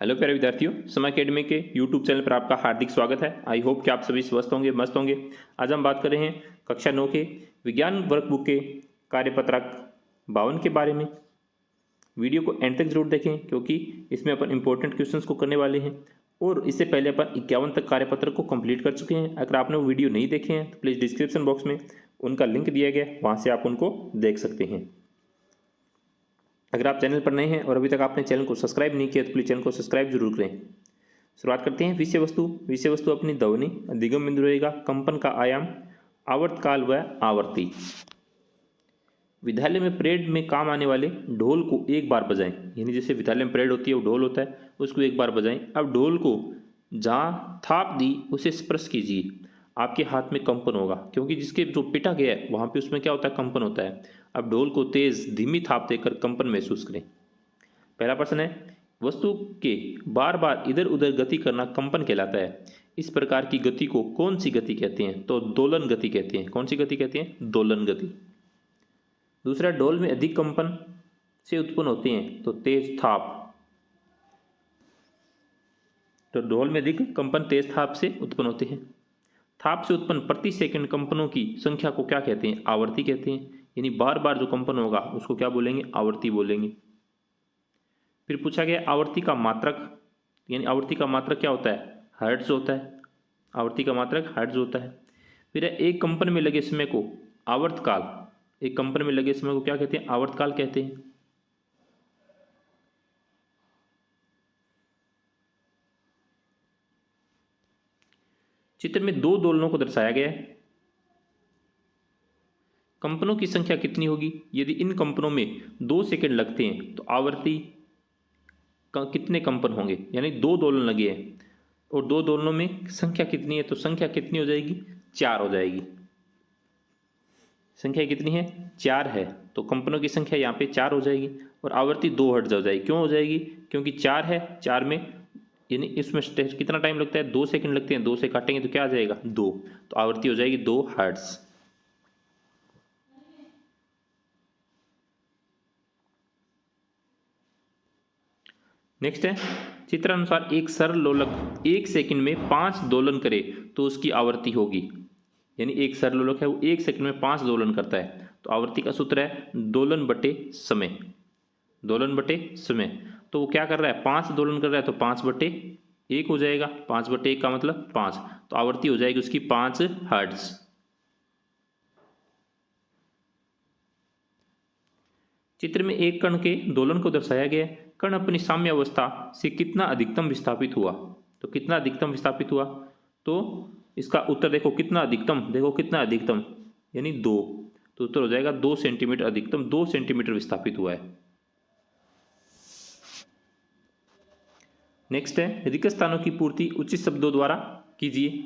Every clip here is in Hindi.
हेलो प्यारे विद्यार्थियों, समय अकेडमी के यूट्यूब चैनल पर आपका हार्दिक स्वागत है। आई होप कि आप सभी स्वस्थ होंगे, मस्त होंगे। आज हम बात कर रहे हैं कक्षा 9 के विज्ञान वर्कबुक के कार्यपत्रक 52 के बारे में। वीडियो को एंड तक जरूर देखें क्योंकि इसमें अपन इंपॉर्टेंट क्वेश्चंस को करने वाले हैं और इससे पहले अपन 51 तक कार्यपत्र को कंप्लीट कर चुके हैं। अगर आपने वो वीडियो नहीं देखे हैं तो प्लीज़ डिस्क्रिप्शन बॉक्स में उनका लिंक दिया गया है, वहाँ से आप उनको देख सकते हैं। अगर आप चैनल पर नए हैं और अभी तक आपने चैनल को सब्सक्राइब नहीं किया तो प्लीज़ चैनल को सब्सक्राइब जरूर करें। शुरुआत करते हैं। विषय वस्तु अपनी ध्वनि दिगम बिंदु रहेगा। कंपन का आयाम, आवर्तकाल व आवर्ती। विद्यालय में परेड में काम आने वाले ढोल को एक बार बजाएं। यानी जैसे विद्यालय में परेड होती है वो ढोल होता है, उसको एक बार बजाएं। अब ढोल को जहाँ थाप दी उसे स्पर्श कीजिए। आपके हाथ में कंपन होगा क्योंकि जिसके जो पिटा गया है वहाँ पे उसमें क्या होता है, कंपन होता है। अब ढोल को तेज धीमी थाप देकर कंपन महसूस करें। पहला प्रश्न है, वस्तु के बार बार इधर उधर गति करना कंपन कहलाता है। इस प्रकार की गति को कौन सी गति कहते हैं? तो दोलन गति कहते हैं। कौन सी गति कहते हैं? दोलन गति। दूसरा, ढोल में अधिक कंपन से उत्पन्न होते हैं तो तेज थाप। तो ढोल में अधिक कंपन तेज थाप से उत्पन्न होते हैं। थाप से उत्पन्न प्रति सेकंड कंपनों की संख्या को क्या कहते हैं? आवर्ती कहते हैं। यानी बार बार जो कंपन होगा उसको क्या बोलेंगे? आवर्ती बोलेंगे। फिर पूछा गया आवर्ती का मात्रक, यानी आवर्ती का मात्रक क्या होता है? हर्ट्ज होता है। आवर्ती का मात्रक हर्ट्ज होता है। फिर एक कंपन में लगे समय को आवर्तकाल, एक कंपन में लगे समय को क्या कहते हैं? आवर्तकाल कहते हैं। चित्र में दो दोलनों को दर्शाया गया है। कंपनों की संख्या कितनी होगी? यदि इन कंपनों में 2 सेकंड लगते हैं तो आवर्ती कितने कंपन होंगे? यानी 2 दोलन लगे हैं और 2 दोलनों में संख्या कितनी है? तो संख्या कितनी हो जाएगी? 4 हो जाएगी। संख्या कितनी है? 4 है। तो कंपनों की संख्या यहाँ पे 4 हो जाएगी और आवर्ती 2 हर्ट्ज हो जाएगी। क्यों हो जाएगी? क्योंकि 4 है, 4 में यानी इसमें कितना टाइम लगता है? 2 सेकंड लगते हैं। 2 से काटेंगे तो क्या आ जाएगा? 2। तो आवर्ती हो जाएगी 2 हर्ट्ज। नेक्स्ट है, चित्रानुसार एक सरल लोलक 1 सेकंड में 5 दोलन करे तो उसकी आवर्ती होगी। यानी एक सरल लोलक है वो 1 सेकंड में 5 दोलन करता है तो आवर्ती का सूत्र है दोलन बटे समय। दोलन बटे समय। तो वो क्या कर रहा है? 5 दोलन कर रहा है तो 5 बटे 1 हो जाएगा। 5 बटे 1 का मतलब 5। तो आवर्ती हो जाएगी उसकी 5 हर्ट्ज। चित्र में एक कण के दोलन को दर्शाया गया है। कण अपनी साम्यावस्था से कितना अधिकतम विस्थापित हुआ? तो कितना अधिकतम विस्थापित हुआ? तो इसका उत्तर देखो कितना अधिकतम, देखो कितना अधिकतम, यानी 2। तो उत्तर हो जाएगा 2 सेंटीमीटर अधिकतम, 2 सेंटीमीटर विस्थापित हुआ है। नेक्स्ट है, रिक्त स्थानों की पूर्ति उचित शब्दों द्वारा कीजिए।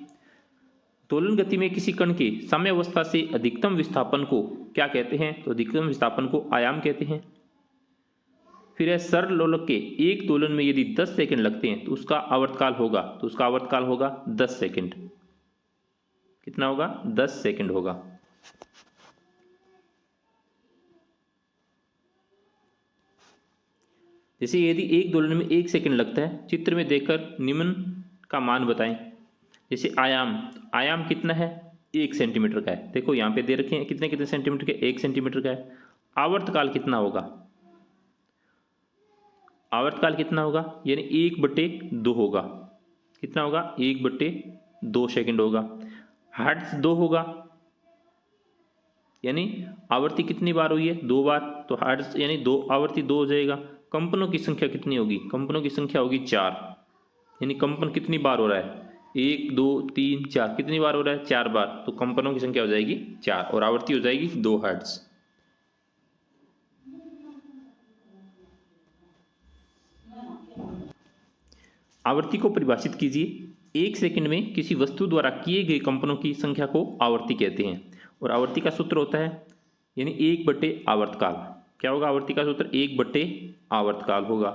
दोलन गति में किसी कण के साम्यावस्था से अधिकतम विस्थापन को क्या कहते हैं? तो अधिकतम विस्थापन को आयाम कहते हैं। फिर है, सरल लोलक के एक दोलन में यदि 10 सेकंड लगते हैं तो उसका आवर्तकाल होगा, तो उसका आवर्तकाल होगा 10 सेकंड। कितना होगा? 10 सेकंड होगा। जैसे यदि एक दोलन में 1 सेकंड लगता है, चित्र में देखकर निम्न का मान बताएं। जैसे आयाम कितना है? 1 सेंटीमीटर का है। देखो यहाँ पे दे रखे हैं कितने कितने सेंटीमीटर के? 1 सेंटीमीटर का है। आवर्तकाल कितना होगा? आवर्तकाल कितना होगा? यानी 1/2 होगा। कितना होगा? 1/2 सेकंड होगा। हर्ट्ज 2 होगा, यानी आवर्ती कितनी बार हुई है? 2 बार। तो हर्ट्ज यानी 2 आवर्ती 2 हो जाएगा। कंपनों की संख्या कितनी होगी? कंपनों की संख्या होगी 4। यानी कंपन कितनी बार हो रहा है? 1 2 3 4। कितनी बार हो रहा है? 4 बार। तो कंपनों की संख्या हो जाएगी 4 और आवर्ती हो जाएगी 2 हर्ट्ज। आवर्ती को परिभाषित कीजिए। 1 सेकंड में किसी वस्तु द्वारा किए गए कंपनों की संख्या को आवर्ती कहते हैं और आवर्ती का सूत्र होता है यानी 1 आवर्तकाल। क्या होगा आवर्ती का सूत्र? 1 आवर्तकाल होगा।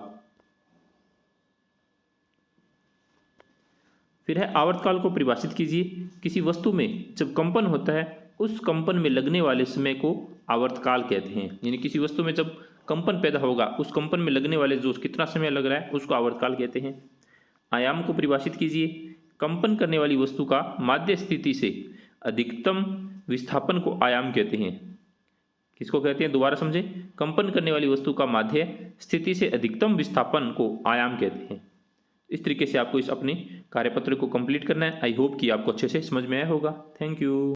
फिर है, आवर्तकाल को परिभाषित कीजिए। किसी वस्तु में जब कंपन होता है उस कंपन में लगने वाले समय को आवर्तकाल कहते हैं। यानी किसी वस्तु में जब कंपन पैदा होगा उस कंपन में लगने वाले जो कितना समय लग रहा है उसको आवर्तकाल कहते हैं। आयाम को परिभाषित कीजिए। कंपन करने वाली वस्तु का माध्य स्थिति से अधिकतम विस्थापन को आयाम कहते हैं। किसको कहते हैं, दोबारा समझें। कंपन करने वाली वस्तु का माध्य स्थिति से अधिकतम विस्थापन को आयाम कहते हैं। इस तरीके से आपको इस अपने कार्यपत्र को कंप्लीट करना है। आई होप कि आपको अच्छे से समझ में आया होगा। Thank you.